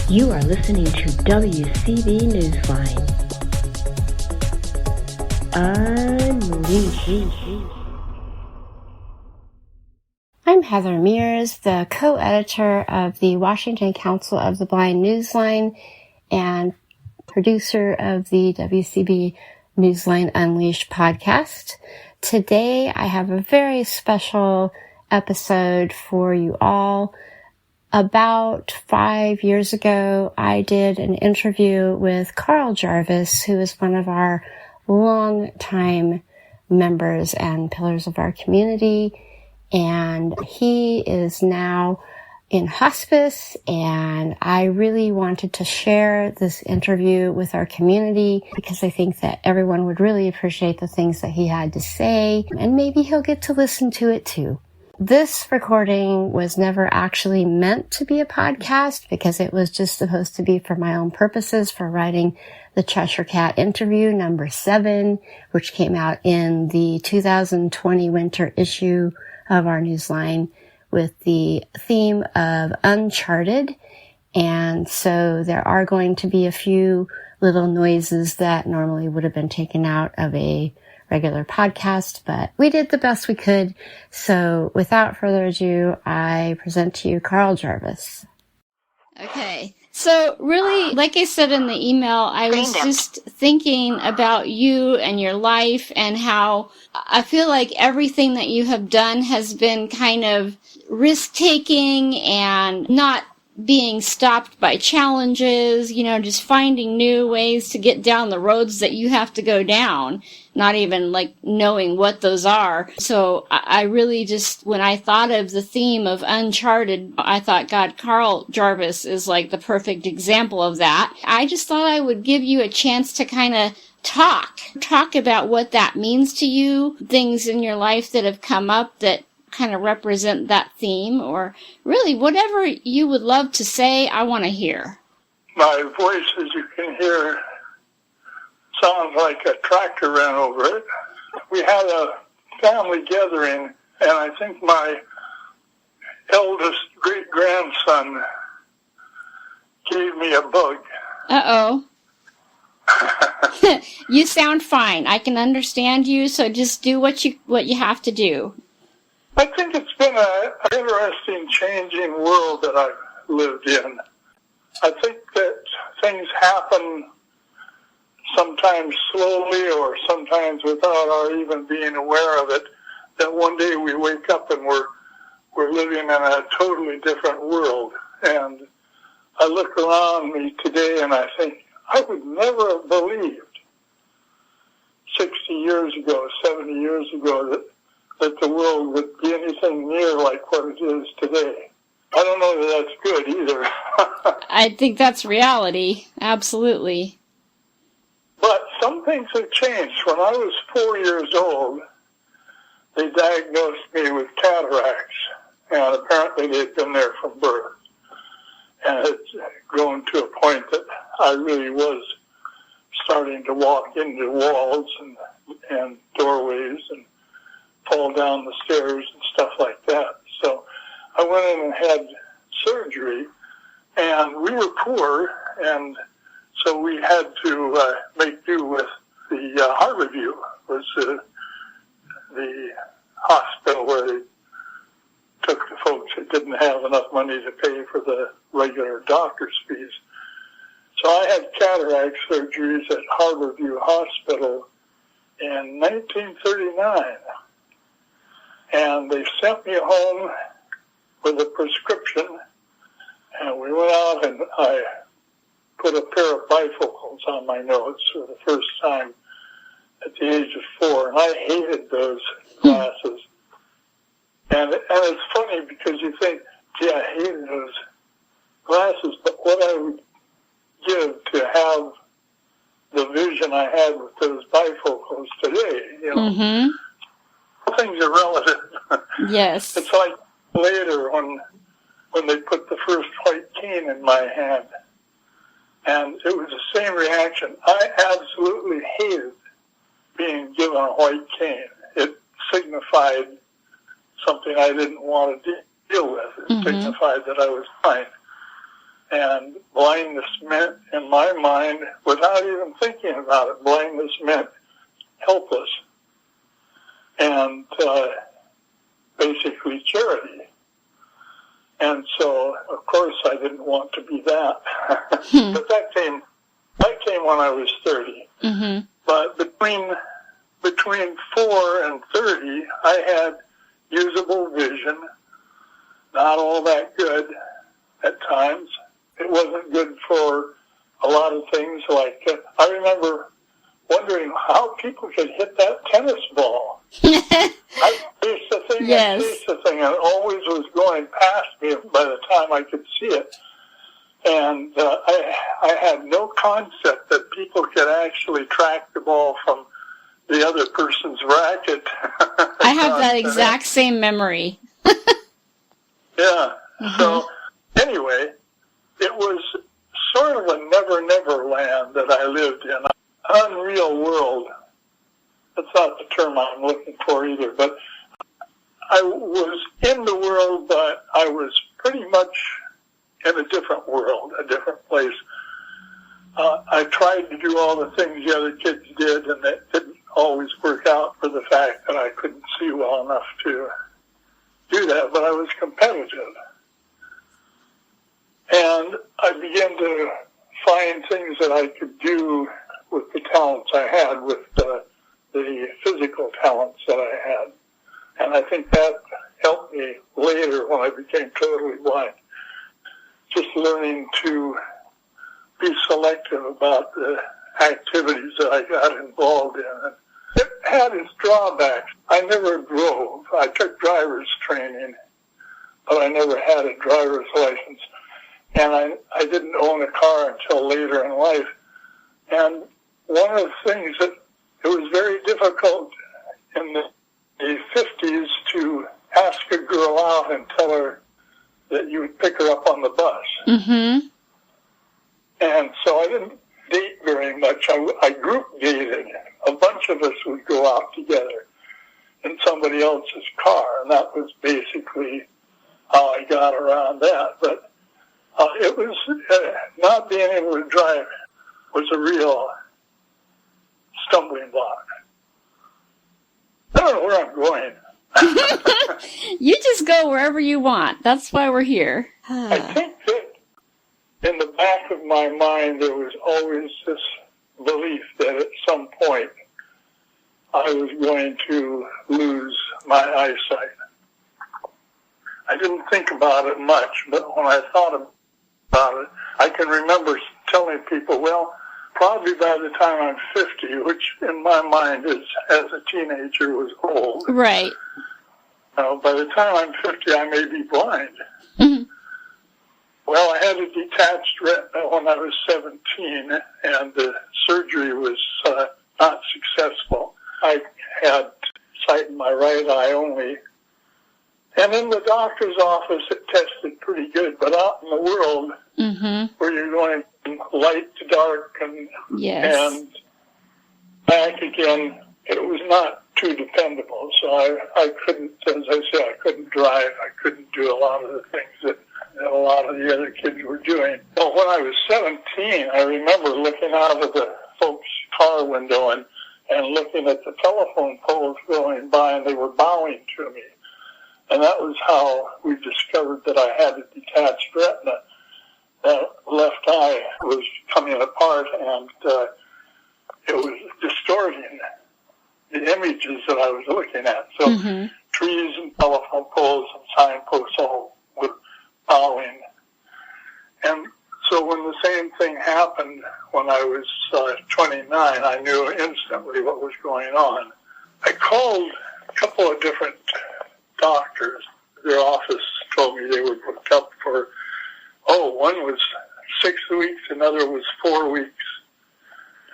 You are listening to WCB Newsline. Unleashed. I'm Heather Meares, the co-editor of the Washington Council of the Blind Newsline and producer of the WCB Newsline Unleashed podcast. Today I have a very special episode for you all. About 5 years ago, I did an interview with Carl Jarvis, who is one of our longtime members and pillars of our community. And he is now in hospice, and I really wanted to share this interview with our community because I think that everyone would really appreciate the things that he had to say, and maybe he'll get to listen to it too. This recording was never actually meant to be a podcast because it was just supposed to be for my own purposes for writing the Cheshire Cat interview number 7, which came out in the 2020 winter issue of our newsline with the theme of Uncharted. And so there are going to be a few little noises that normally would have been taken out of a regular podcast, but we did the best we could. So without further ado, I present to you Carl Jarvis. Okay. So really, like I said in the email, I was just thinking about you and your life and how I feel like everything that you have done has been kind of risk-taking and not being stopped by challenges, just finding new ways to get down the roads that you have to go down, not even like knowing what those are. So I really just, when I thought of the theme of Uncharted, I thought, God, Carl Jarvis is like the perfect example of that. I just thought I would give you a chance to kind of talk about what that means to you, things in your life that have come up that kind of represent that theme, or really whatever you would love to say, I want to hear. My voice, as you can hear, sounds like a tractor ran over it. We had a family gathering, and I think my eldest great-grandson gave me a bug. Uh-oh. You sound fine. I can understand you, so just do what you have to do. I think it's been an interesting, changing world that I've lived in. I think that things happen sometimes slowly or sometimes without our even being aware of it, that one day we wake up and we're living in a totally different world. And I look around me today and I think, I would never have believed 60 years ago, 70 years ago that the world would be anything near like what it is today. I don't know that that's good either. I think that's reality, absolutely. But some things have changed. When I was 4 years old, they diagnosed me with cataracts, and apparently they'd been there from birth. And it had grown to a point that I really was starting to walk into walls and doorways and fall down the stairs and stuff like that. So I went in and had surgery, and we were poor, and so we had to make do with the Harborview, was the hospital where they took the folks that didn't have enough money to pay for the regular doctor's fees. So I had cataract surgeries at Harborview Hospital in 1939. And they sent me home with a prescription, and we went out and I put a pair of bifocals on my nose for the first time at the age of 4, and I hated those glasses. And it's funny because you think, gee, I hated those glasses, but what I would give to have the vision I had with those bifocals today, Mm-hmm. Things are relative. Yes. It's like later when they put the first white cane in my hand, and it was the same reaction. I absolutely hated being given a white cane. It signified something I didn't want to deal with. It signified that I was fine. And blindness meant, in my mind, without even thinking about it, blindness meant helpless. And basically charity. And so, of course, I didn't want to be that. But that came when I was 30. Mm-hmm. But between 4 and 30, I had usable vision, not all that good at times. It wasn't good for a lot of things. Like, I remember wondering how people could hit that tennis ball. I chased the thing, yes. and it always was going past me by the time I could see it. And I had no concept that people could actually track the ball from the other person's racket. I have that exact same memory. Yeah. Mm-hmm. So, anyway, it was sort of a never land that I lived in. An unreal world. That's not the term I'm looking for either, but I was in the world, but I was pretty much in a different world, a different place. I tried to do all the things the other kids did, and it didn't always work out for the fact that I couldn't see well enough to do that, but I was competitive. And I began to find things that I could do with the talents I had, with the physical talents that I had. And I think that helped me later when I became totally blind. Just learning to be selective about the activities that I got involved in. And it had its drawbacks. I never drove. I took driver's training, but I never had a driver's license. And I didn't own a car until later in life. And one of the things that it was very difficult in the 50s to ask a girl out and tell her that you would pick her up on the bus. Mm-hmm. And so I didn't date very much. I group dated. A bunch of us would go out together in somebody else's car, and that was basically how I got around that. But it was not being able to drive was a real stumbling block. I don't know where I'm going. You just go wherever you want. That's why we're here. I think that in the back of my mind there was always this belief that at some point I was going to lose my eyesight. I didn't think about it much, but when I thought about it, I can remember telling people, well, probably by the time I'm 50, which in my mind is, as a teenager, was old. Right. By the time I'm 50, I may be blind. Mm-hmm. Well, I had a detached retina when I was 17, and the surgery was not successful. I had sight in my right eye only. And in the doctor's office, it tested pretty good. But out in the world, mm-hmm. where you're going from light to dark and back again, it was not too dependable. So I couldn't, as I said, I couldn't drive. I couldn't do a lot of the things that a lot of the other kids were doing. Well, when I was 17, I remember looking out of the folks' car window and looking at the telephone poles going by, and they were bowing to me. And that was how we discovered that I had a detached retina. That left eye was coming apart, and it was distorting the images that I was looking at. So mm-hmm. trees and telephone poles and signposts all were bowing. And so when the same thing happened when I was 29, I knew instantly what was going on. I called a couple of different doctors. Their office told me they were booked up for, one was 6 weeks, another was 4 weeks.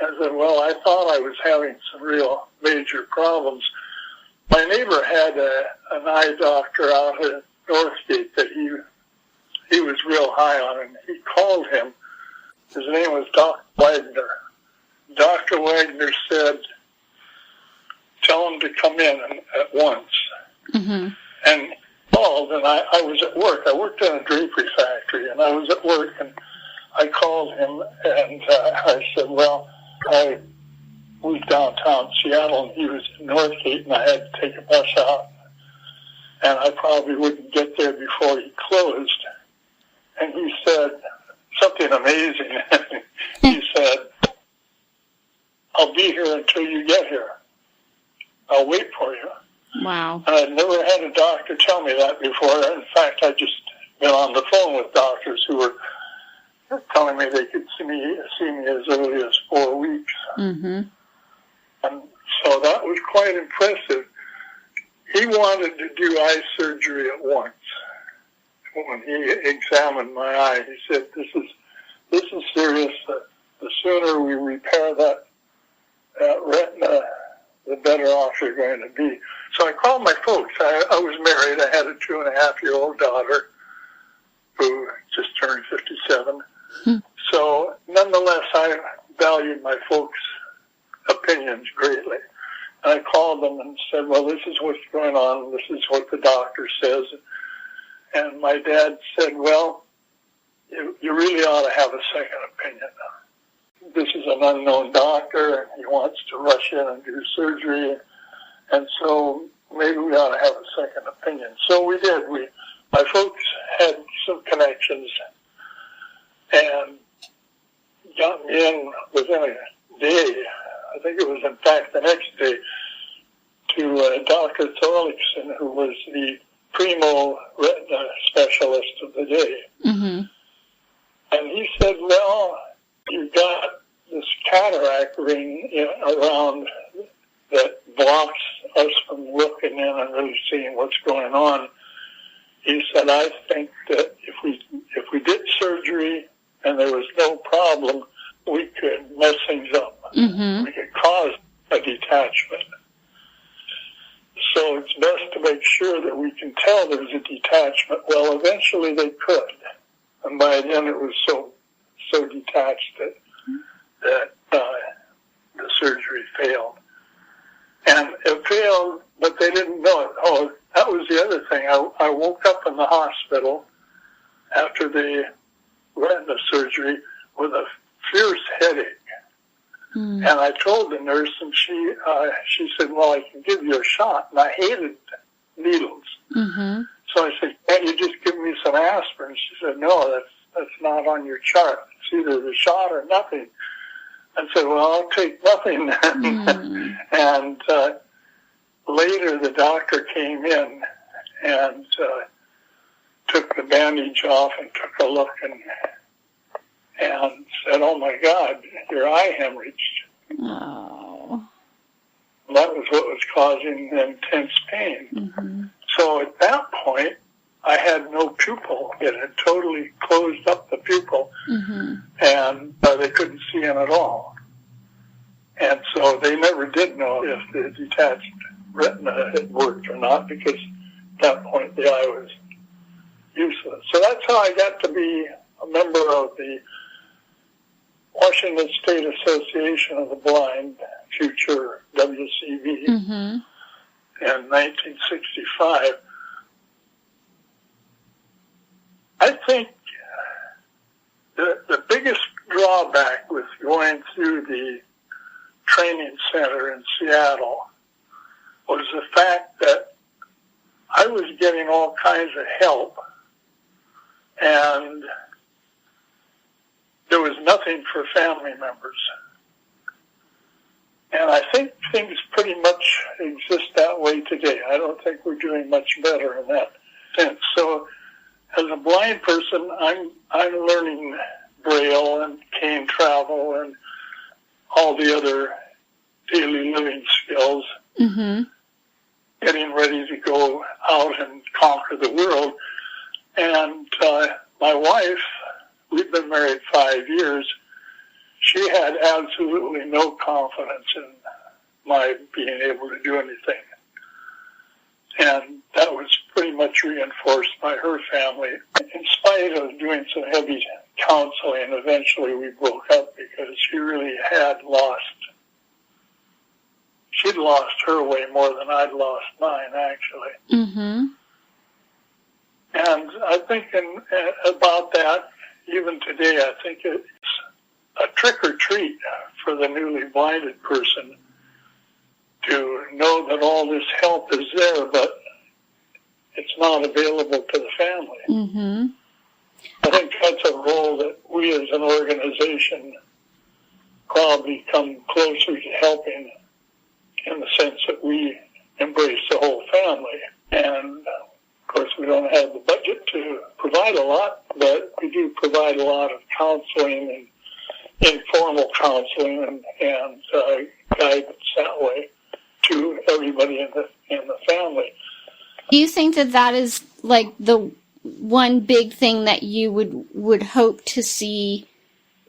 I said, well, I thought I was having some real major problems. My neighbor had an eye doctor out at Northgate that he was real high on, and he called him. His name was Dr. Wagner. Dr. Wagner said, tell him to come in at once. Mm-hmm. And called, and I was at work. I worked in a drapery factory, and I was at work, and I called him, and I said, well, I was downtown Seattle, and he was in Northgate, and I had to take a bus out, and I probably wouldn't get there before he closed. And he said something amazing. He said, I'll be here until you get here. I'll wait for you. Wow. And I'd never had a doctor tell me that before. In fact, I'd just been on the phone with doctors who were telling me they could see me as early as 4 weeks. Mm-hmm. And so that was quite impressive. He wanted to do eye surgery at once. When he examined my eye, he said, this is serious. The sooner we repair that retina, the better off you're going to be. So I called my folks. I was married. I had a 2.5-year-old daughter who just turned 57. So nonetheless, I valued my folks' opinions greatly. And I called them and said, well, this is what's going on. This is what the doctor says. And my dad said, well, you really ought to have a second opinion. This is an unknown doctor, and he wants to rush in and do surgery. And so maybe we ought to have a second opinion. So we did. My folks had some connections and got me in within a day. I think it was, in fact, the next day, to Dr. Thorlickson, who was the primo retina specialist of the day. Mm-hmm. And he said, well, you've got this cataract ring around that blocks us from looking in and really seeing what's going on. He said, I think that if we did surgery and there was no problem, we could mess things up. Mm-hmm. We could cause a detachment. So it's best to make sure that we can tell there's a detachment. Well, eventually they could. And by then it was so detached that the surgery failed. And it failed, but they didn't know it. Oh, that was the other thing. I woke up in the hospital after the retina surgery with a fierce headache. And I told the nurse, and she said, well, I can give you a shot. And I hated needles. Mm-hmm. So I said, can't you just give me some aspirin? She said, no, that's not on your chart. It's either the shot or nothing. I said, well, I'll take nothing then. And later the doctor came in and took the bandage off and took a look and said, oh my God, your eye hemorrhaged. Oh. And that was what was causing the intense pain. Mm-hmm. So at that point, I had no pupil. It had totally closed up the pupil, mm-hmm. and they couldn't see him at all. And so they never did know if the detached retina had worked or not, because at that point the eye was useless. So that's how I got to be a member of the Washington State Association of the Blind, future WCB, mm-hmm. in 1965. I think the biggest drawback with going through the training center in Seattle was the fact that I was getting all kinds of help, and there was nothing for family members. And I think things pretty much exist that way today. I don't think we're doing much better in that sense. So as a blind person, I'm learning Braille and cane travel and all the other daily living skills, mm-hmm. getting ready to go out and conquer the world. And my wife, we've been married 5 years, she had absolutely no confidence in my being able to do anything. And that was pretty much reinforced by her family. In spite of doing some heavy counseling, eventually we broke up because she really had she'd lost her way more than I'd lost mine, actually. Mm-hmm. And I'm thinking about that even today. I think it's a trick or treat for the newly blinded person to know that all this help is there, but it's not available to the family. Mm-hmm. I think that's a role that we as an organization probably come closer to helping, in the sense that we embrace the whole family. And of course we don't have the budget to provide a lot, but we do provide a lot of counseling and informal counseling and guidance that way to everybody in the family. Do you think that is like the one big thing that you would hope to see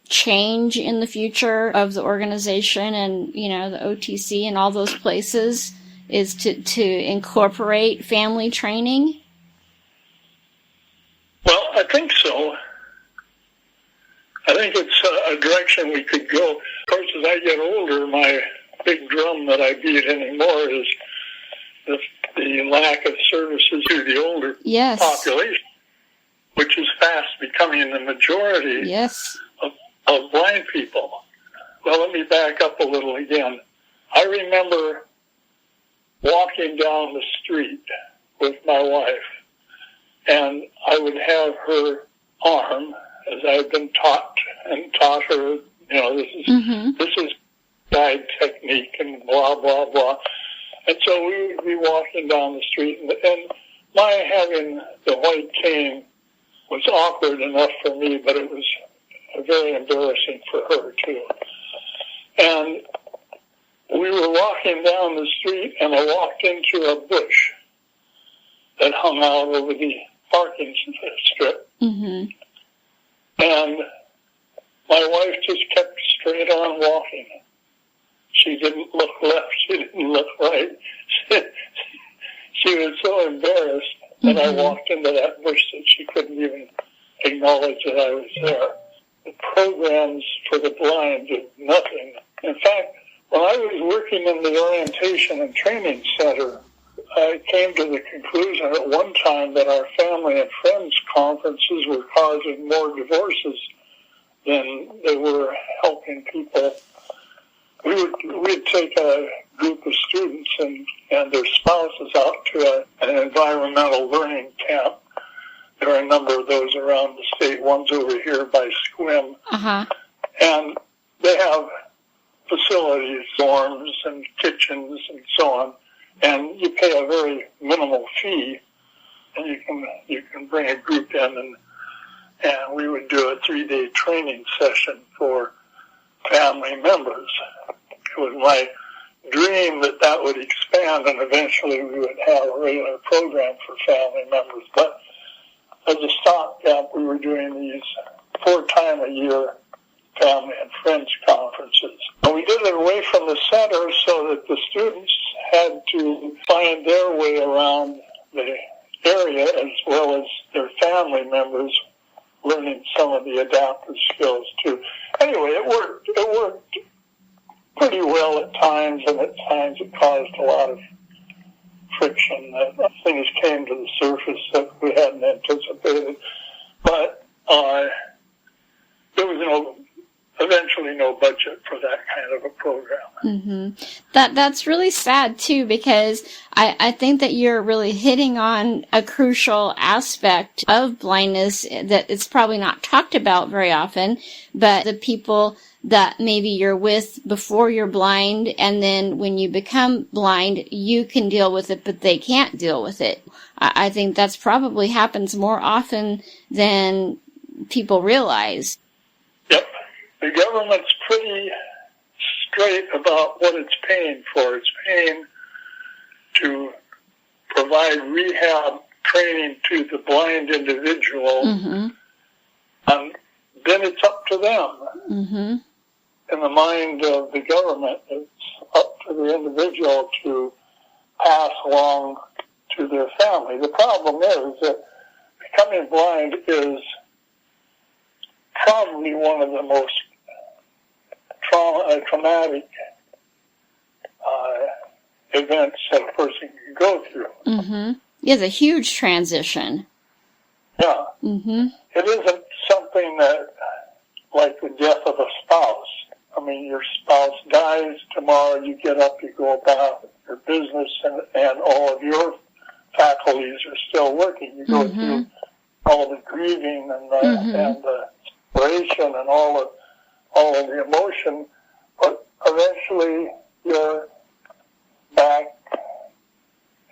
change in the future of the organization and, the OTC and all those places, is to incorporate family training? Well, I think so. I think it's a direction we could go. Of course, as I get older, my big drum that I beat anymore is the lack of services to the older population, which is fast becoming the majority of blind people. Well, let me back up a little again. I remember walking down the street with my wife, and I would have her arm, as I've been taught her, this is guide technique and blah, blah, blah. And so we would be walking down the street, and my having the white cane was awkward enough for me, but it was very embarrassing for her, too. And we were walking down the street, and I walked into a bush that hung out over the parking strip. Mm-hmm. And my wife just kept straight on walking. She didn't look left. She didn't look right. She was so embarrassed that I walked into that bush that she couldn't even acknowledge that I was there. The programs for the blind did nothing. In fact, when I was working in the orientation and training center, I came to the conclusion at one time that our family and friends conferences were causing more divorces than they were helping people. We'd take a group of students and their spouses out to an environmental learning camp. There are a number of those around the state. One's over here by Squim. Uh-huh. And they have facilities, dorms and kitchens and so on. And you pay a very minimal fee, and you can bring a group in, and we would do a 3-day training session for family members. It was my dream that would expand, and eventually we would have a regular program for family members. But as a stopgap, we were doing these 4 times a year family and friends conferences. And we did it away from the center so that the students had to find their way around the area, as well as their family members learning some of the adaptive skills too. Anyway, it worked pretty well at times, and at times it caused a lot of friction. Things came to the surface that we hadn't anticipated, but there was eventually no budget for that kind of a program. Mm-hmm. That's really sad too, because I think that you're really hitting on a crucial aspect of blindness that it's probably not talked about very often, but the people that maybe you're with before you're blind, and then when you become blind, you can deal with it, but they can't deal with it. I think that's probably happens more often than people realize. Yep. The government's pretty straight about what it's paying for. It's paying to provide rehab training to the blind individual, mm-hmm. and then it's up to them. Mm-hmm. In the mind of the government, it's up to the individual to pass along to their family. The problem is that becoming blind is probably one of the most traumatic events that a person can go through. Mm-hmm. Yeah, it's a huge transition. Yeah. Mm-hmm. It isn't something that, like the death of a spouse. I mean, your spouse dies tomorrow, you get up, you go about your business, and all of your faculties are still working. You go through all the grieving and the separation and all of the emotion, but eventually you're back.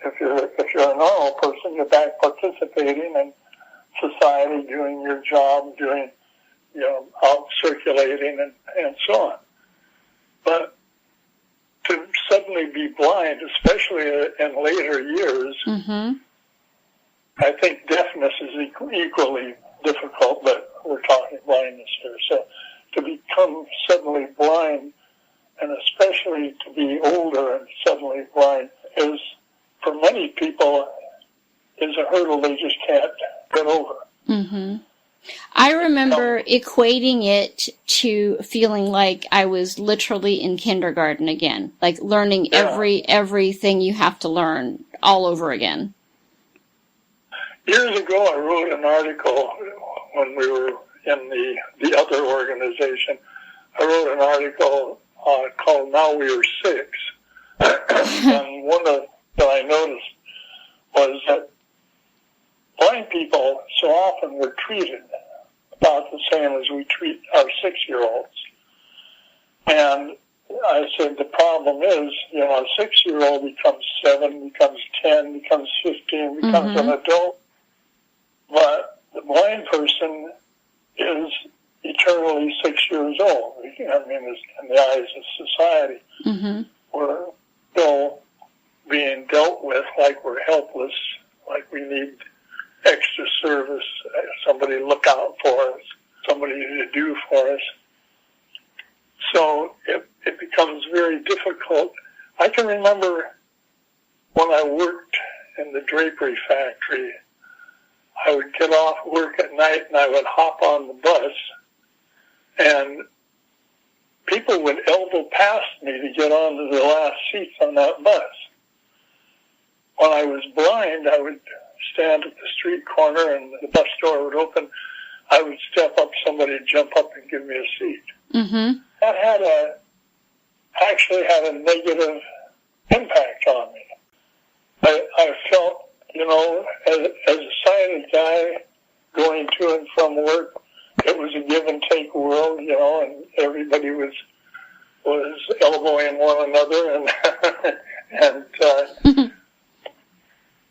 If you're a normal person, you're back participating in society, doing your job, doing, out circulating and so on. But to suddenly be blind, especially in later years, I think deafness is equally difficult, but we're talking blindness here. So to become suddenly blind, and especially to be older and suddenly blind, is, for many people, is a hurdle they just can't get over. Mm-hmm. I remember equating it to feeling like I was literally in kindergarten again, like learning everything you have to learn all over again. Years ago, I wrote an article when we were in the other organization. I wrote an article called "Now We Are Six," and one of that I noticed was that blind people so often were treated about the same as we treat our 6-year-olds. And I said the problem is, a 6-year-old becomes 7, becomes 10, becomes 15, becomes an adult. But the blind person is eternally 6 years old. I mean, in the eyes of society, we're still being dealt with like we're helpless, like we need extra service, somebody to look out for us, somebody to do for us. So it becomes very difficult. I can remember when I worked in the drapery factory, I would get off work at night and I would hop on the bus, and people would elbow past me to get onto the last seats on that bus. When I was blind, I would stand at the street corner and the bus door would open. I would step up, somebody would jump up and give me a seat. That actually had a negative impact on me. I felt, as a sighted guy going to and from work, it was a give and take world, and everybody was elbowing one another, and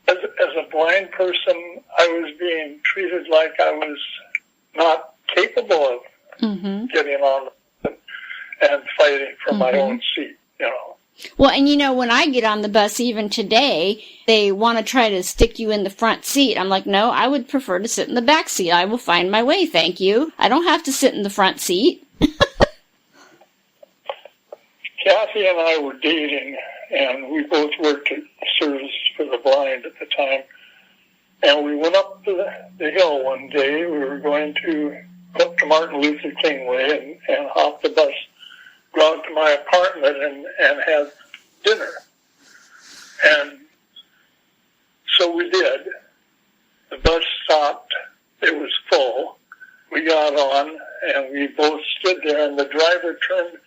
as a blind person, I was being treated like I was not capable of getting on and fighting for my own seat, Well, and when I get on the bus, even today, they want to try to stick you in the front seat. I'm like, no, I would prefer to sit in the back seat. I will find my way, thank you. I don't have to sit in the front seat. Kathy and I were dating, and we both worked at Service for the Blind at the time. And we went up to the hill one day. We were going to go up to Martin Luther King Way and hop the bus, go out to my apartment and have dinner. And so we did. The bus stopped. It was full. We got on, and we both stood there, and the driver turned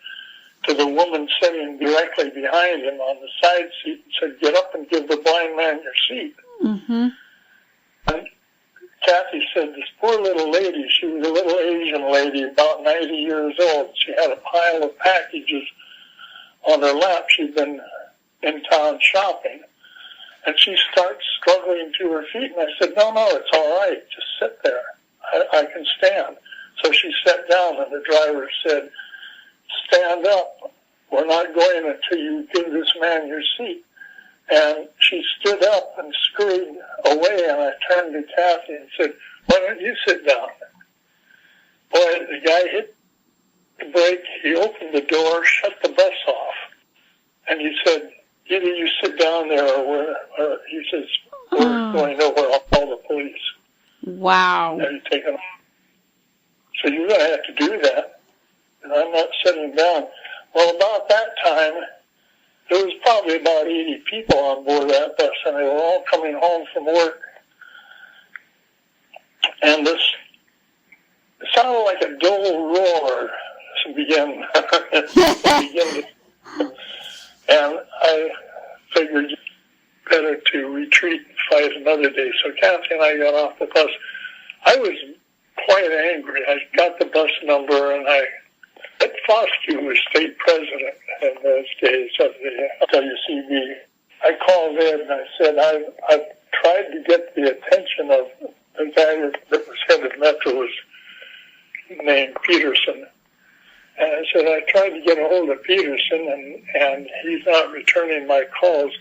to the woman sitting directly behind him on the side seat and said, "Get up and give the blind man your seat." And Kathy said, this poor little lady, she was a little Asian lady, about 90 years old. She had a pile of packages on her lap. She'd been in town shopping. And she starts struggling to her feet. And I said, no, it's all right. Just sit there. I can stand. So she sat down, and the driver said, stand up. We're not going until you give this man your seat. And she stood up and scurried away, and I turned to Kathy and said, why don't you sit down? Boy, the guy hit the brake, he opened the door, shut the bus off, and he said, either you sit down there or he says, we're going nowhere, I'll call the police. Wow. And he's taken off. So you're going to have to do that, and I'm not sitting down. Well, about that time, there was probably about 80 people on board that bus, and they were all coming home from work And this sounded like a dull roar began and I figured better to retreat and fight another day. So Kathy and I got off the bus. I was quite angry. I got the bus number, and Ed Foskey was state president in those days of the WCB. I called Ed and I said, I've tried to get the attention of the guy that was head of Metro, was named Peterson. And I said, I tried to get a hold of Peterson, and he's not returning my calls.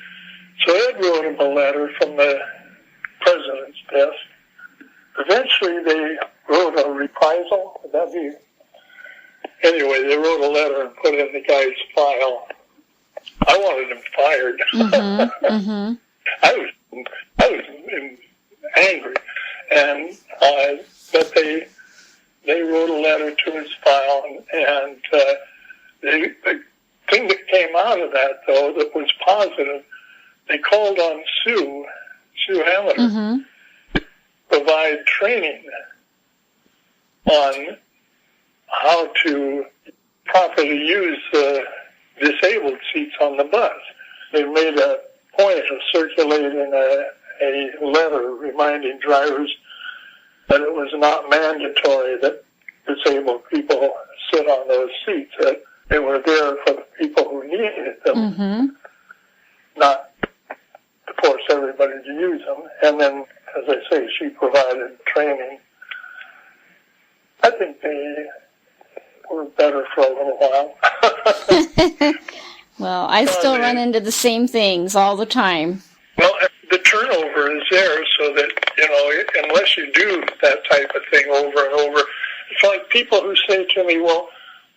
So Ed wrote him a letter from the president's desk. Eventually, they wrote a reprisal. Would that be? Anyway, they wrote a letter and put it in the guy's file. I wanted him fired. Mm-hmm, mm-hmm. I was angry, and but they wrote a letter to his file, and the thing that came out of that, though, that was positive, they called on Sue Hamilton, mm-hmm. to provide training on how to properly use the disabled seats on the bus. They made a point of circulating a letter reminding drivers that it was not mandatory that disabled people sit on those seats, that they were there for the people who needed them, mm-hmm. not to force everybody to use them. And then, as I say, she provided training. I think they were better for a little while. Well, I still run into the same things all the time. Well, the turnover is there so that, unless you do that type of thing over and over, it's like people who say to me, well,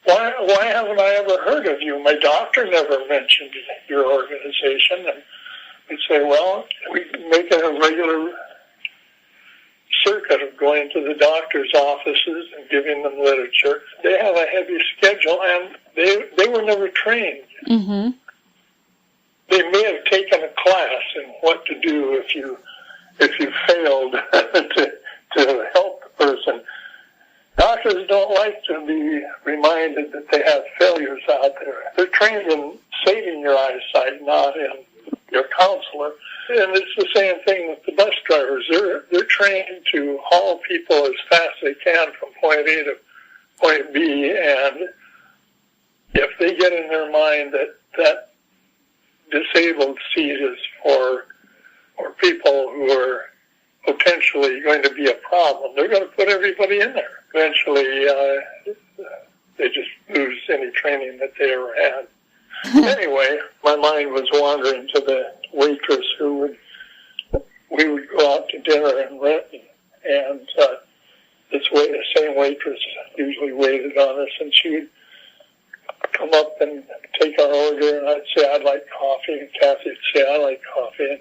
why haven't I ever heard of you? My doctor never mentioned your organization. And we say, well, we make it a regular circuit of going to the doctor's offices and giving them literature. They have a heavy schedule, and they were never trained. Mm-hmm. They may have taken a class in what to do if you failed to help the person. Doctors don't like to be reminded that they have failures out there. They're trained in saving your eyesight, not in your counselor. And it's the same thing with the bus drivers. They're trained to haul people as fast as they can from point A to point B, and if they get in their mind that disabled seat is for people who are potentially going to be a problem, they're going to put everybody in there. Eventually, they just lose any training that they ever had. Anyway, my mind was wandering to the waitress we would go out to dinner in Renton, and the same waitress usually waited on us, and she would come up and take our order, and I'd say, I'd like coffee, and Kathy would say, I like coffee,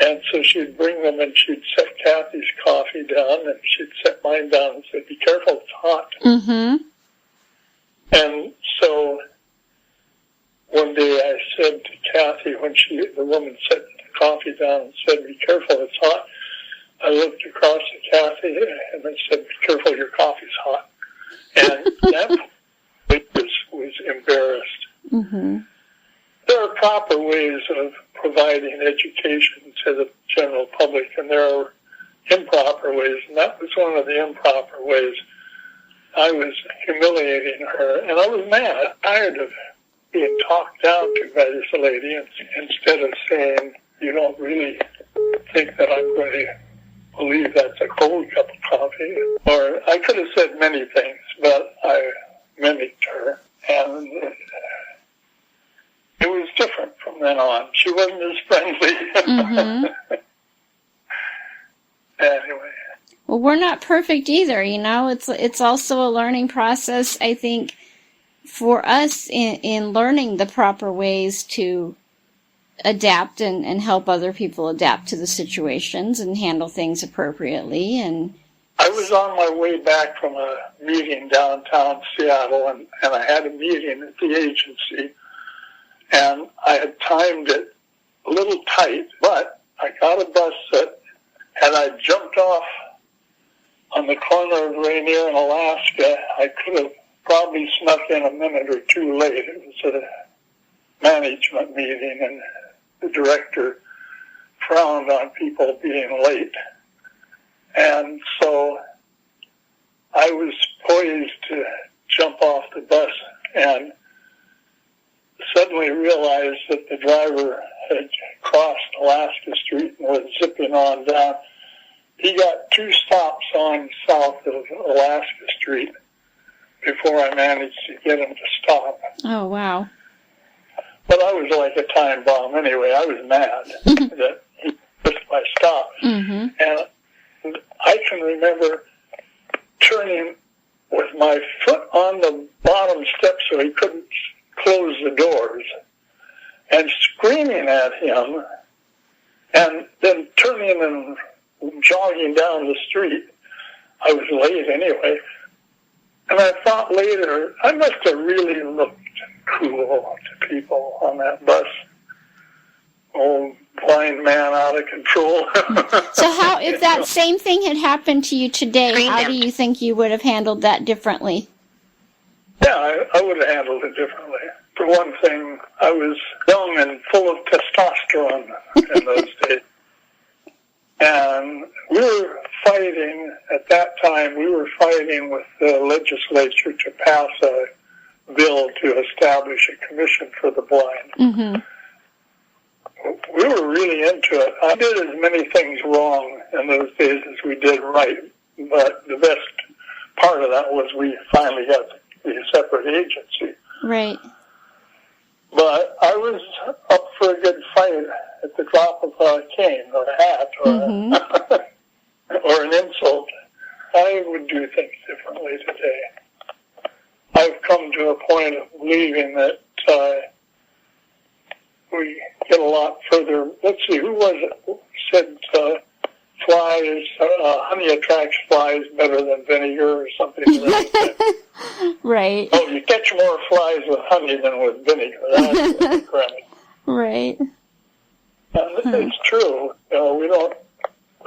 and so she'd bring them, and she'd set Kathy's coffee down, and she'd set mine down and say, be careful, it's hot. Mm-hmm. And so one day I said to Kathy, when the woman set the coffee down and said, be careful, it's hot, I looked across at Kathy and I said, be careful, your coffee's hot. And that was embarrassed. Mm-hmm. There are proper ways of providing education to the general public, and there are improper ways, and that was one of the improper ways. I was humiliating her, and I was mad, tired of being talked down to by this lady, and instead of saying, you don't really think that I'm going to believe that's a cold cup of coffee, or I could have said many things, but I mimicked her, and it was different from then on. She wasn't as friendly. Mm-hmm. Anyway. Well, we're not perfect either, It's also a learning process, I think, for us in learning the proper ways to adapt and help other people adapt to the situations and handle things appropriately. And I was on my way back from a meeting downtown Seattle, and I had a meeting at the agency, and I had timed it a little tight, but I got a bus set, and I jumped off on the corner of Rainier and Alaska. I could have probably snuck in a minute or two late. It was a management meeting, and the director frowned on people being late. And so I was poised to jump off the bus and suddenly realized that the driver had crossed Alaska Street and was zipping on down. He got 2 stops on south of Alaska Street before I managed to get him to stop. Oh, wow. But I was like a time bomb anyway. I was mad that he missed my stop. Mm-hmm. And I can remember turning with my foot on the bottom step so he couldn't close the doors and screaming at him, and then turning and jogging down the street. I was late anyway. And I thought later, I must have really looked cool to people on that bus. Old blind man out of control. So how, if that same thing had happened to you today, how do you think you would have handled that differently? Yeah, I would have handled it differently. For one thing, I was young and full of testosterone in those days. And we were fighting, at that time, with the legislature to pass a bill to establish a commission for the blind. Mm-hmm. We were really into it. I did as many things wrong in those days as we did right, but the best part of that was we finally got the separate agency. Right. But I was up for a good fight at the drop of a cane or a hat or, or an insult. I would do things differently today. I've come to a point of believing that we get a lot further. Let's see, who was it who said honey attracts flies better than vinegar or something like that? Right. Oh, you catch more flies with honey than with vinegar. That's correct. Right. And it's true. You know, we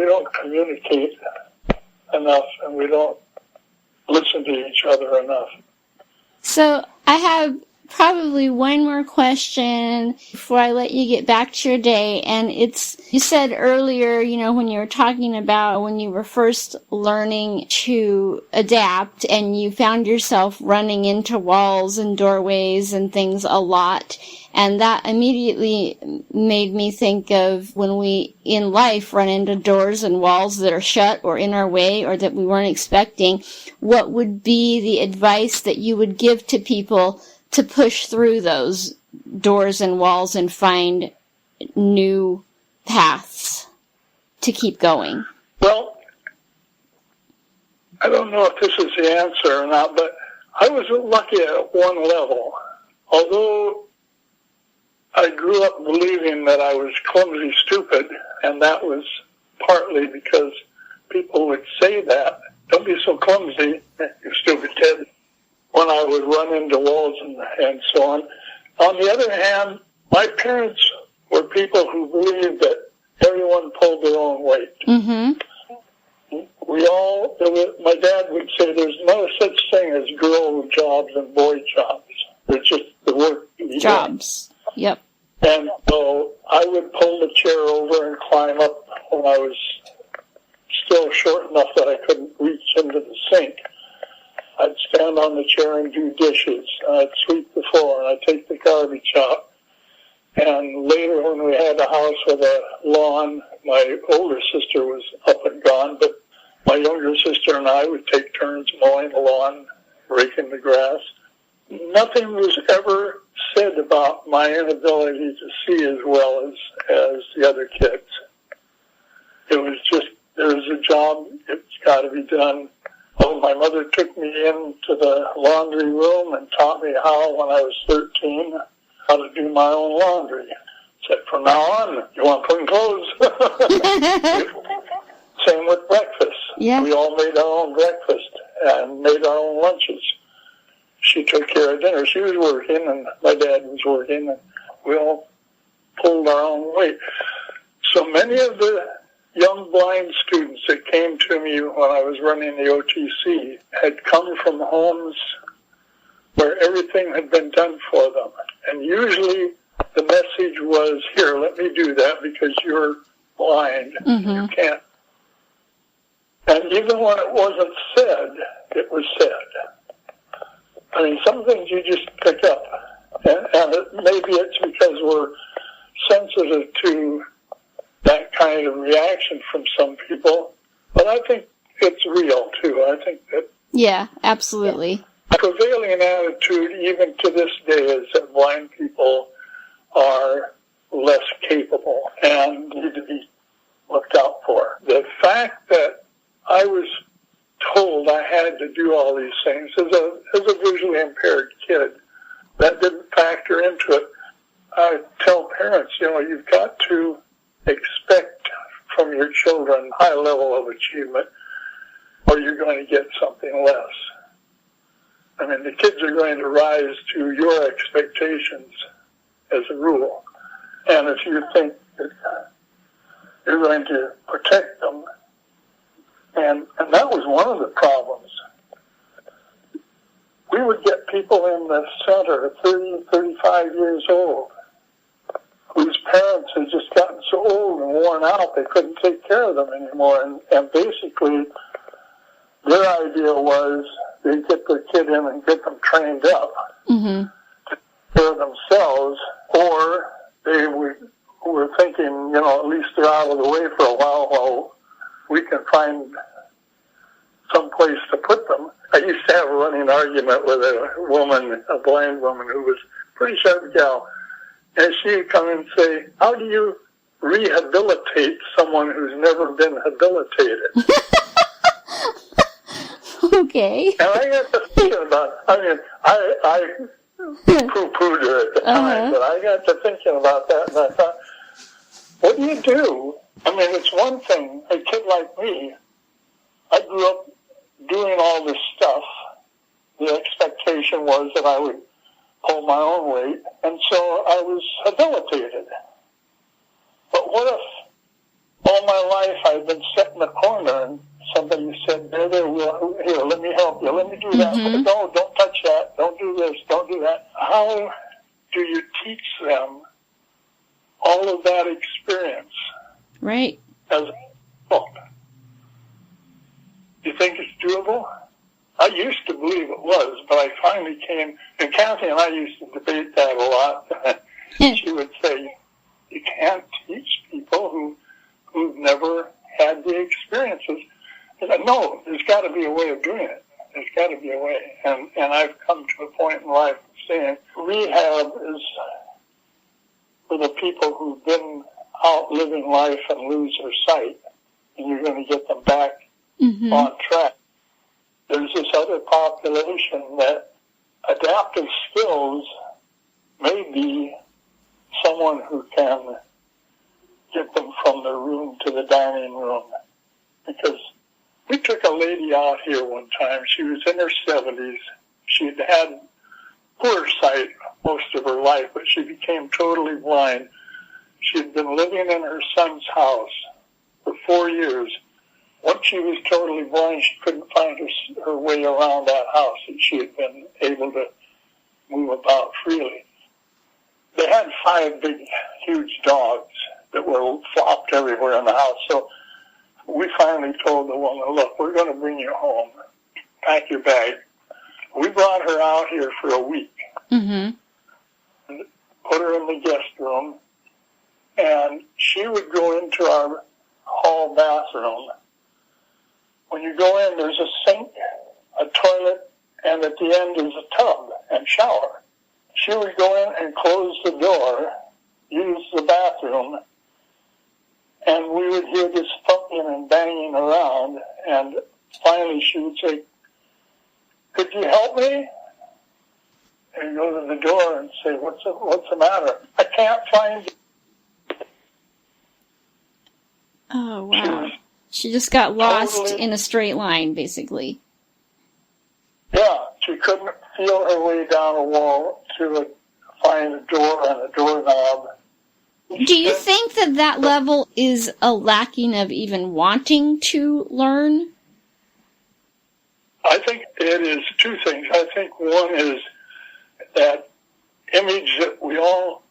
don't communicate enough, and we don't listen to each other enough. So I have probably one more question before I let you get back to your day. And it's, you said earlier, you know, when you were talking about when you were first learning to adapt and you found yourself running into walls and doorways and things a lot. And that immediately made me think of when we in life run into doors and walls that are shut or in our way or that we weren't expecting. What would be the advice that you would give to people to push through those doors and walls and find new paths to keep going? Well, I don't know if this is the answer or not, but I was lucky at one level. Although I grew up believing that I was clumsy stupid, and that was partly because people would say that. Don't be so clumsy, you stupid kid, when I would run into walls and so on. On the other hand, my parents were people who believed that everyone pulled their own weight. Mm-hmm. My dad would say there's no such thing as girl jobs and boy jobs. It's just the work to be jobs. Done. Yep. And so I would pull the chair over and climb up when I was still short enough that I couldn't reach into the sink. I'd stand on the chair and do dishes. I'd sweep the floor, and I'd take the garbage out. And later, when we had a house with a lawn, my older sister was up and gone, but my younger sister and I would take turns mowing the lawn, raking the grass. Nothing was ever said about my inability to see as well as the other kids. It was just, there's a job, it's got to be done. Oh, my mother took me into the laundry room and taught me how, when I was 13, how to do my own laundry. Said, from now on, you want clean clothes? Same with breakfast. Yeah. We all made our own breakfast and made our own lunches. She took care of dinner. She was working, and my dad was working, and we all pulled our own weight. So many of the young blind students that came to me when I was running the OTC had come from homes where everything had been done for them. And usually the message was, here, let me do that because you're blind. You can't. And even when it wasn't said, it was said. I mean, some things you just pick up. And maybe it's because we're sensitive to that kind of reaction from some people. But I think it's real, too. I think that... Yeah, absolutely. The prevailing attitude, even to this day, is that blind people are less capable and need to be looked out for. The fact that I was told I had to do all these things as a visually impaired kid, that didn't factor into it. I tell parents, you've got to expect from your children a high level of achievement, or you're going to get something less. I mean, the kids are going to rise to your expectations as a rule. And if you think that you're going to protect them, and that was one of the problems. We would get people in the center, 30, 35 years old, whose parents had just gotten so old and worn out they couldn't take care of them anymore. And basically, their idea was they'd get their kid in and get them trained up to take care of themselves, or they were thinking, at least they're out of the way for a while we can find some place to put them. I used to have a running argument with a blind woman who was a pretty sharp gal, and she would come and say, how do you rehabilitate someone who's never been rehabilitated? Okay. And I got to thinking about, I poo-pooed her at the time, but I got to thinking about that, and I thought, what do you do? I mean, it's one thing, a kid like me, I grew up doing all this stuff. The expectation was that I would pull my own weight, and so I was rehabilitated. But what if all my life I'd been set in the corner and somebody said, there, here, let me help you, let me do that. No, don't touch that, don't do this, don't do that. How do you teach them all of that experience? Right. As a book? Do you think it's doable? I used to believe it was, but I finally came, and Kathy and I used to debate that a lot. She would say, you can't teach people who've never had the experiences. I said, no, there's got to be a way of doing it. There's got to be a way. And I've come to a point in life saying rehab is for the people who've been out living life and lose their sight, and you're going to get them back on track. There's this other population that adaptive skills may be someone who can get them from the room to the dining room. Because we took a lady out here one time. She was in her 70s. She'd had poor sight most of her life, but she became totally blind. She'd been living in her son's house for 4 years. Once she was totally blind, she couldn't find her way around that house, and she had been able to move about freely. They had 5 big, huge dogs that were flopped everywhere in the house. So we finally told the woman, look, we're going to bring you home. Pack your bag. We brought her out here for a week. And put her in the guest room, and she would go into our hall bathroom. When you go in, there's a sink, a toilet, and at the end is a tub and shower. She would go in and close the door, use the bathroom, and we would hear this thumping and banging around, and finally she would say, could you help me? And go to the door and say, what's the matter? I can't find it. Oh, wow. She just got lost in a straight line, basically. Yeah, she couldn't feel her way down a wall to find a door and a doorknob. Do you think that level is a lacking of even wanting to learn? I think it is two things. I think one is that image that we all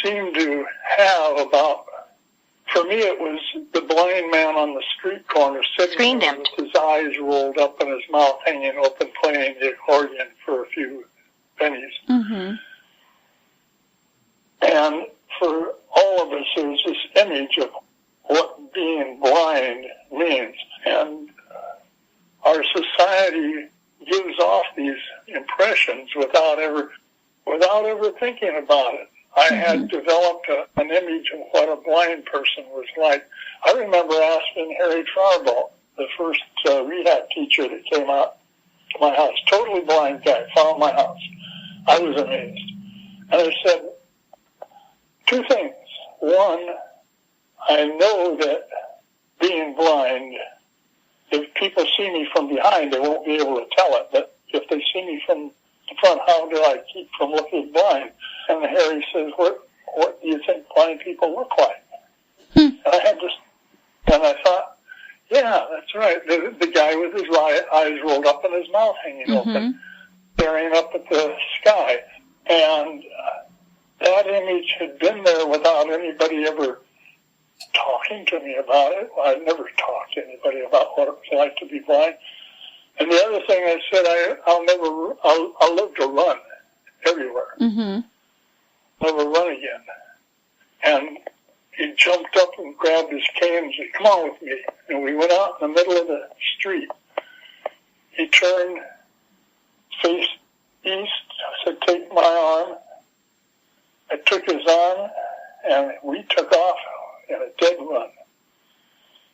seem to have about, for me it was the blind man on the street corner sitting there with his eyes rolled up and his mouth hanging open playing the accordion for a few pennies. Mm-hmm. And for all of us, there's this image of what being blind means. And our society gives off these impressions without ever thinking about it. I had developed an image of what a blind person was like. I remember asking Harry Trarbault, the first rehab teacher that came out to my house, totally blind guy, found my house. I was amazed. And I said, two things. One, I know that being blind, if people see me from behind, they won't be able to tell it. But if they see me from the front, how do I keep from looking blind? And Harry says, what do you think blind people look like? And I had this, and I thought, yeah, that's right. The guy with his eyes rolled up and his mouth hanging open, staring up at the sky. And that image had been there without anybody ever talking to me about it. I never talked to anybody about what it was like to be blind. And the other thing I said, I'll live to run everywhere. Mm-hmm. Never run again. And he jumped up and grabbed his cane and said, come on with me. And we went out in the middle of the street. He turned, faced east. I said, take my arm. I took his arm, and we took off in a dead run.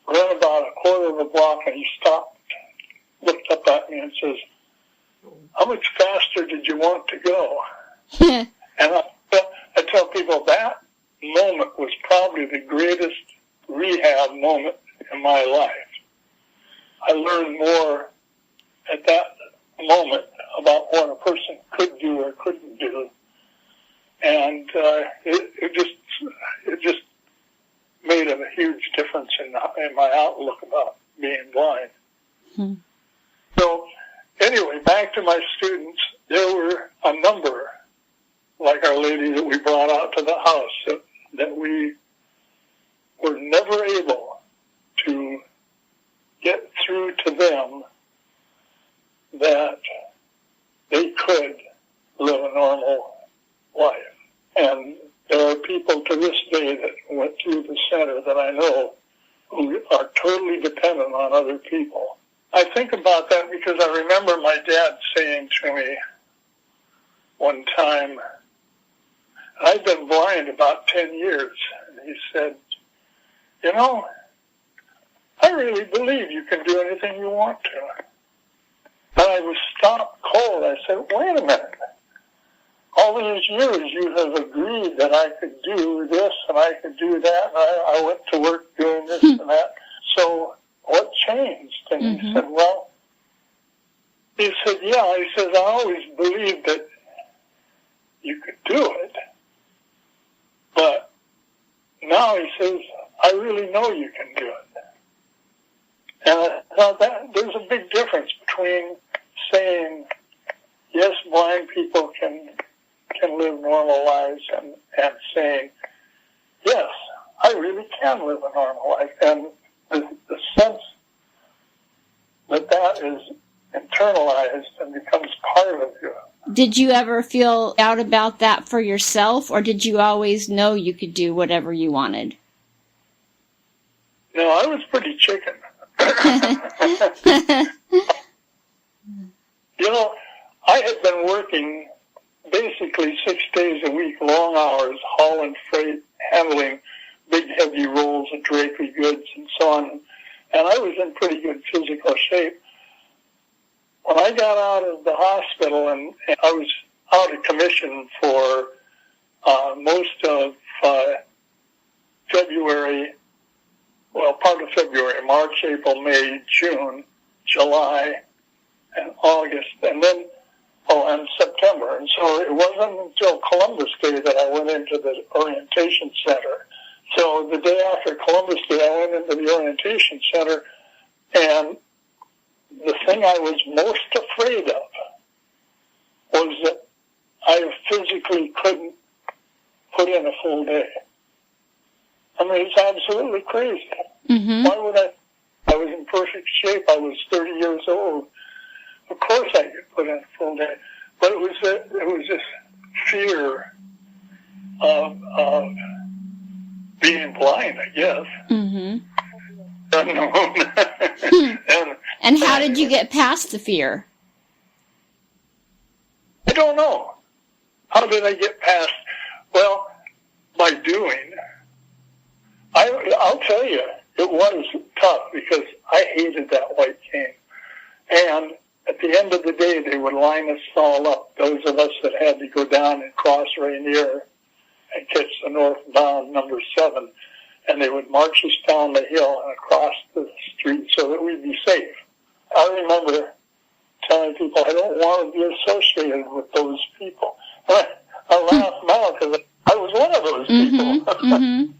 Ran about a quarter of a block, and he stopped, looked up at me and says, how much faster did you want to go? And I tell people that moment was probably the greatest rehab moment in my life. I learned more at that moment about what a person could do or couldn't do. And it just made a huge difference in my outlook about being blind. Hmm. So anyway, back to my students, there were a number, like Our Lady that we brought out to the house, that we were never able to get through to them that they could live a normal life. And there are people to this day that went through the center that I know who are totally dependent on other people. I think about that because I remember my dad saying to me one time, I'd been blind about 10 years, and he said, you know, I really believe you can do anything you want to. And I was stopped cold. I said, wait a minute. All these years you have agreed that I could do this and I could do that, and I went to work doing this and that. So what changed? And he said, well, he said, yeah. He says, I always believed that you could do it. But now, he says, I really know you can do it. And I thought that there's a big difference between saying, yes, blind people can live normal lives, and saying, yes, I really can live a normal life. And the sense that is internalized and becomes part of you. Did you ever feel out about that for yourself, or did you always know you could do whatever you wanted? No, I was pretty chicken. You know, I had been working basically 6 days a week, long hours, hauling freight, handling big, heavy rolls of drapery goods and so on. And I was in pretty good physical shape. When I got out of the hospital, and I was out of commission for most of February, well, part of February, March, April, May, June, July, and August. And then And September. And so it wasn't until Columbus Day that I went into the orientation center. So the day after Columbus Day, I went into the orientation center, and the thing I was most afraid of was that I physically couldn't put in a full day. I mean, it's absolutely crazy. Mm-hmm. Why would I? I was in perfect shape. I was 30 years old. Of course I could put in a full day. But it was this fear of being blind, I guess. Mm-hmm. Unknown. And how did you get past the fear? I don't know. How did I get past? Well, by doing. I'll tell you, it was tough because I hated that white cane. And at the end of the day, they would line us all up, those of us that had to go down and cross Rainier and catch the northbound number 7. And they would march us down the hill and across the street so that we'd be safe. I remember telling people, I don't want to be associated with those people. And I laugh now because I was one of those people. Mm-hmm.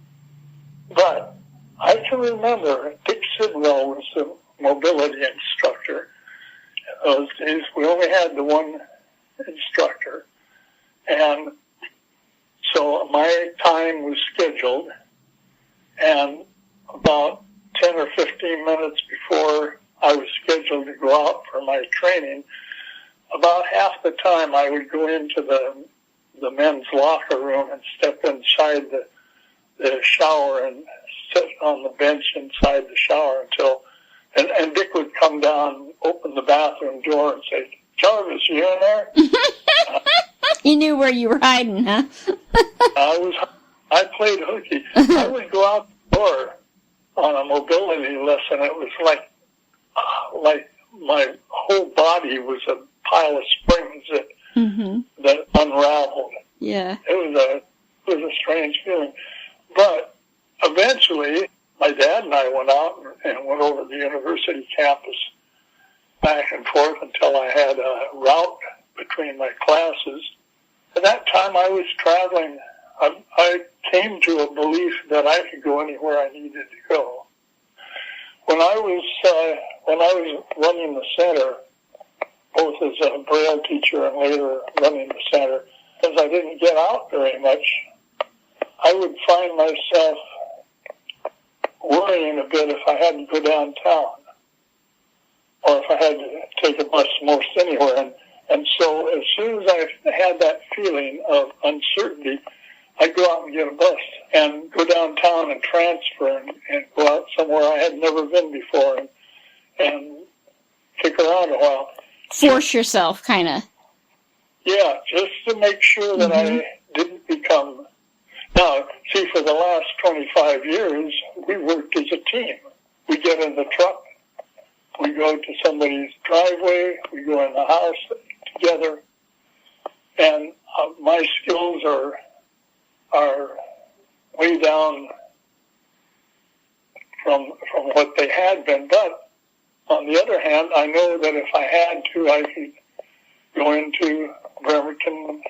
But I can remember Dick Sidwell was the mobility instructor. In those days, we only had the one instructor. And so my time was scheduled, and about 10 or 15 minutes before I was scheduled to go out for my training, about half the time I would go into the men's locker room and step inside the shower and sit on the bench inside the shower until, and Dick would come down, open the bathroom door and say, Jarvis, you in there? He knew where you were hiding, huh? I played hooky. I would go out the door on a mobility lesson. It was like my whole body was a pile of springs that unraveled. Yeah. It was a strange feeling. But eventually, my dad and I went out and went over the university campus back and forth until I had a route between my classes. At that time, I was traveling. I came to a belief that I could go anywhere I needed to go. When I was running the center, both as a Braille teacher and later running the center, because I didn't get out very much, I would find myself worrying a bit if I had to go downtown or if I had to take a bus most anywhere. And so as soon as I had that feeling of uncertainty, I'd go out and get a bus and go downtown and transfer and go out somewhere I had never been before and kick around a while. Force yourself, kind of. Yeah, just to make sure that I didn't become... Now, see, for the last 25 years, we worked as a team. We get in the truck, we go to somebody's driveway, we go in the house together, and my skills are way down from what they had been. But on the other hand, I know that if I had to, I could go into Bremerton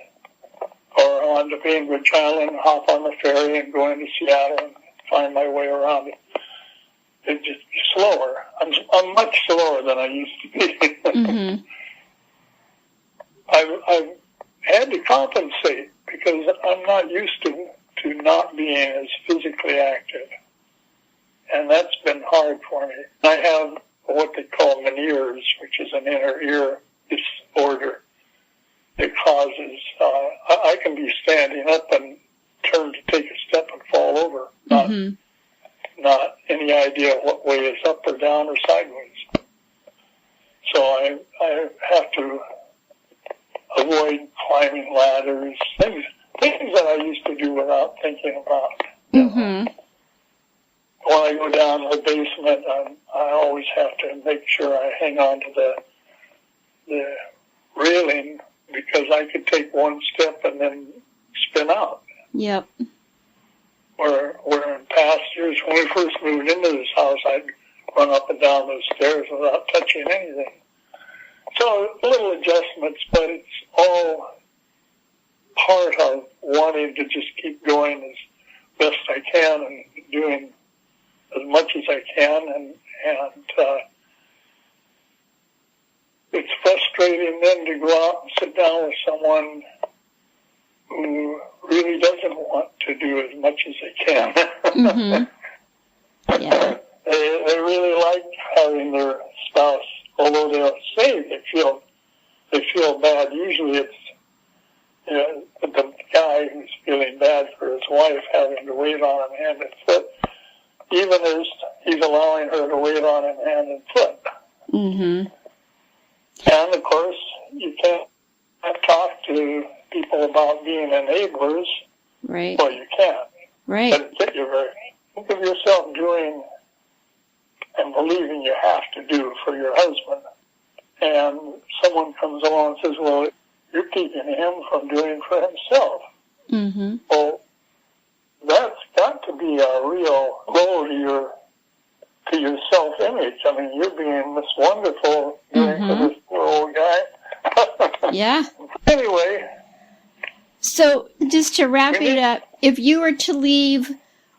or on to Bainbridge Island, hop on the ferry and go into Seattle and find my way around it. It'd just be slower. I'm much slower than I used to be. I've had to compensate because I'm not used to not being as physically active. And that's been hard for me. I have what they call Meares, which is an inner ear disorder. It causes, I can be standing up and turn to take a step and fall over. Not any idea what way is up or down or sideways. So I have to avoid climbing ladders, things that I used to do without thinking about. When I go down to the basement, I always have to make sure I hang on to the railing because I could take one step and then spin out. Yep. Where in past years, when we first moved into this house, I'd run up and down those stairs without touching anything. So little adjustments, but it's all part of wanting to just keep going as best I can and doing as much as I can, and it's frustrating then to go out and sit down with someone who really doesn't want to do as much as they can. Mm-hmm. Yeah. They really like having their spouse, although they'll say they feel bad. Usually it's the guy who's feeling bad for his wife having to wait on him hand and foot, even as he's allowing her to wait on him hand and foot. Mm-hmm. And of course, you can't talk to people about being enablers. Right. Well, you can. Right. But think of yourself doing and believing you have to do for your husband. And someone comes along and says, well, you're keeping him from doing for himself. Mm-hmm. Well, that's got to be a real blow to your self-image. I mean, you're being this wonderful doing for this poor old guy. Yeah. Anyway. So, just to wrap it up, if you were to leave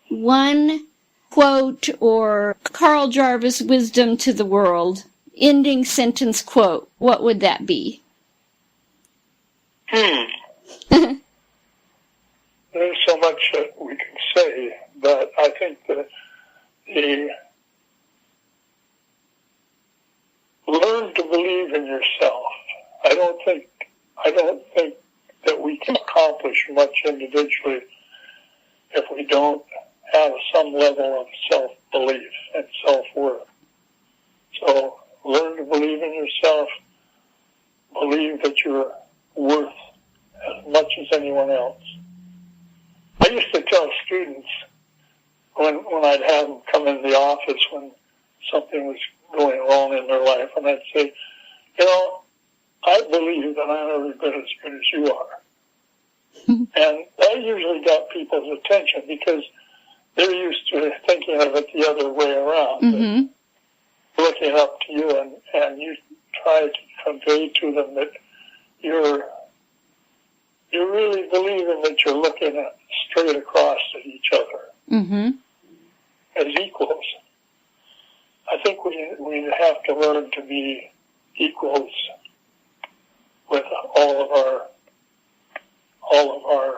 one quote or Carl Jarvis wisdom to the world, ending sentence quote, what would that be? There's so much that we can say, but I think that learn to believe in yourself. I don't think that we can accomplish much individually if we don't have some level of self-belief and self-worth. So learn to believe in yourself. Believe that you're worth as much as anyone else. I used to tell students when I'd have them come in the office when something was going wrong in their life, and I'd say, I believe that I'm every bit as good as you are. And that usually got people's attention because they're used to thinking of it the other way around. Mm-hmm. Looking up to you, and you try to convey to them that you're really believing that you're looking straight across at each other as equals. I think we have to learn to be equals with all of our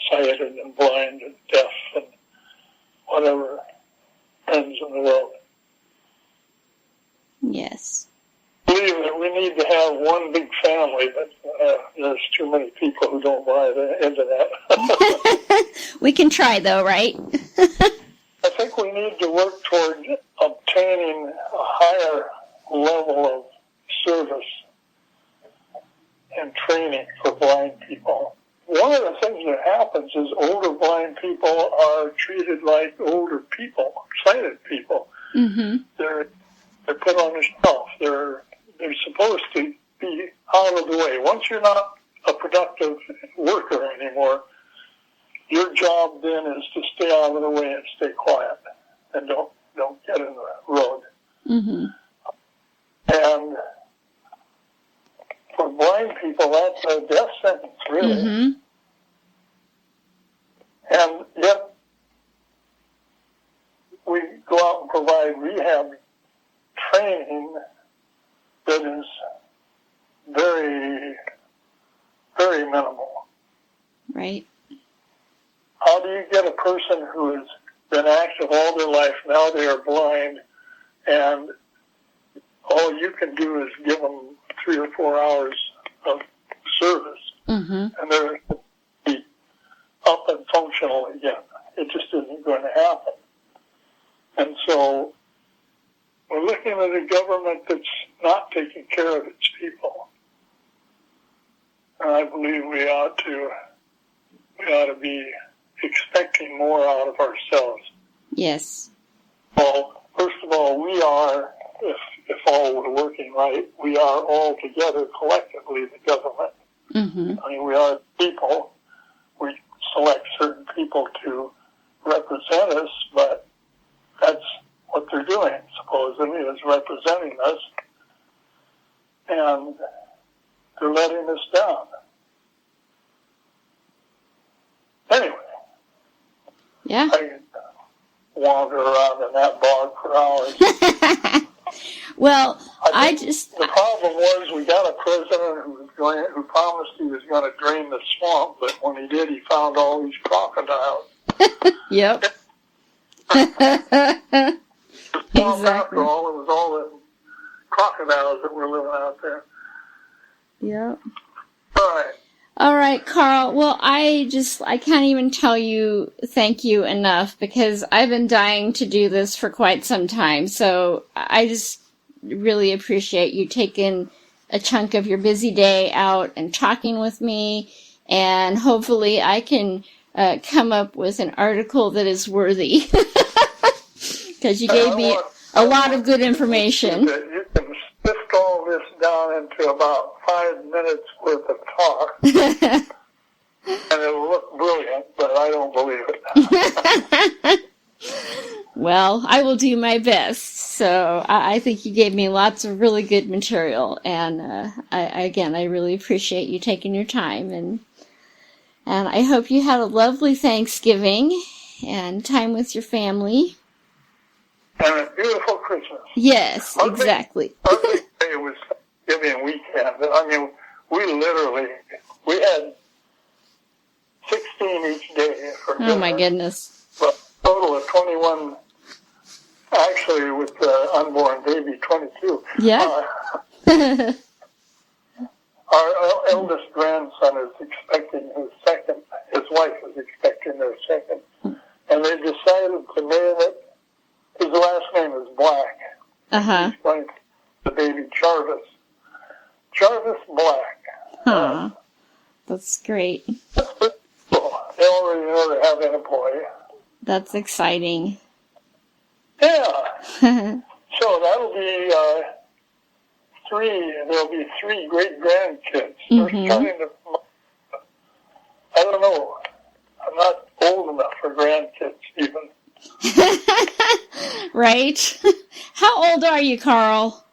sighted and blind and deaf and whatever friends in the world. Yes. I believe that we need to have one big family, but there's too many people who don't buy into that. We can try, though, right? I think we need to work toward obtaining a higher level of service and training for blind people. One of the things that happens is older blind people are treated like older people, sighted people. Mm-hmm. They're put on a shelf. They're supposed to be out of the way. Once you're not a productive worker anymore, your job then is to stay out of the way and stay quiet and don't get in the road. Mm-hmm. And for blind people, that's a death sentence, really. Mm-hmm. And yet, we go out and provide rehab training that is very, very minimal. Right. How do you get a person who has been active all their life, now they are blind, and all you can do is give them 3 or 4 hours of service, and they're be up and functional again? It just isn't going to happen. And so we're looking at a government that's not taking care of its people. And I believe we ought to be expecting more out of ourselves. Yes. Well, first of all, we are, if all were working right, we are all together collectively the government. Mm-hmm. I mean, we are people. We select certain people to represent us, but that's what they're doing, supposedly, is representing us. and they're letting us down. Anyway, Yeah. I could wander around in that bog for hours. Well, The problem was we got a president who promised he was going to drain the swamp, but when he did, he found all these crocodiles. Yep. Exactly. After all, it was all the crocodiles that were living out there. Yep. All right, Carl. Well, I can't even tell you thank you enough, because I've been dying to do this for quite some time. So I just really appreciate you taking a chunk of your busy day out and talking with me. And hopefully I can come up with an article that is worthy. Because you gave me a lot of good information. You can sift all this down into about 5 minutes worth of talk, and it'll look brilliant, but I don't believe it. Well, I will do my best. So I think you gave me lots of really good material, and I really appreciate you taking your time, and I hope you had a lovely Thanksgiving and time with your family. And a beautiful Christmas. Yes, exactly. Our big day was Thanksgiving weekend. I mean, we had 16 each day for dinner. Oh, my goodness. But a total of 21, actually, with the unborn baby, 22. Yeah. Our eldest grandson is expecting his second. His wife is expecting their second. And they decided to name it. His last name is Black. Uh-huh. He's going to the baby Jarvis. Jarvis Black. Huh. That's great. That's pretty cool. They already know they have an employee. That's exciting. Yeah. So that'll be there'll be 3 great-grandkids. Mm-hmm. I don't know. I'm not old enough for grandkids even. Right? How old are you, Carl?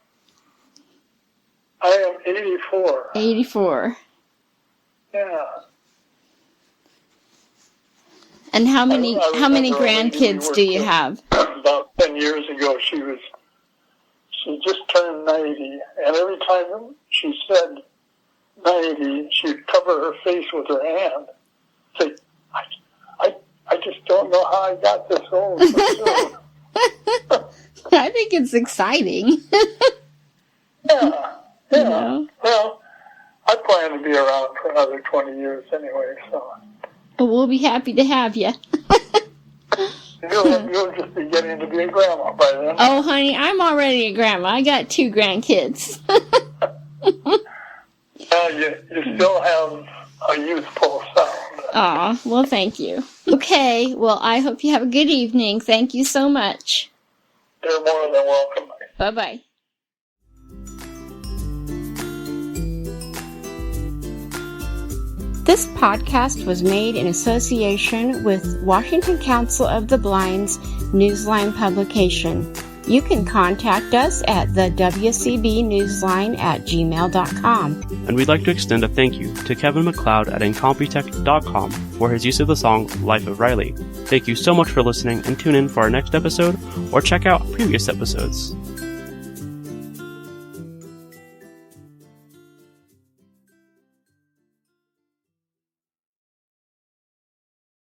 I am 84. 84. Yeah. And how many grandkids do you have? About 10 years ago, she just turned 90, and every time she said 90, she'd cover her face with her hand. Say, I just don't know how I got this old so soon. I think it's exciting. Yeah. You know? Well, I plan to be around for another 20 years anyway, so. Well, we'll be happy to have you. You'll just be getting to be a grandma by then. Oh, honey, I'm already a grandma. I got 2 grandkids. You still have a youthful sound. Aw, well, thank you. Okay, well, I hope you have a good evening. Thank you so much. You're more than welcome. Bye-bye. This podcast was made in association with Washington Council of the Blind's Newsline publication. You can contact us at the wcbnewsline@gmail.com. And we'd like to extend a thank you to Kevin MacLeod at Incompetech.com for his use of the song Life of Riley. Thank you so much for listening, and tune in for our next episode or check out previous episodes.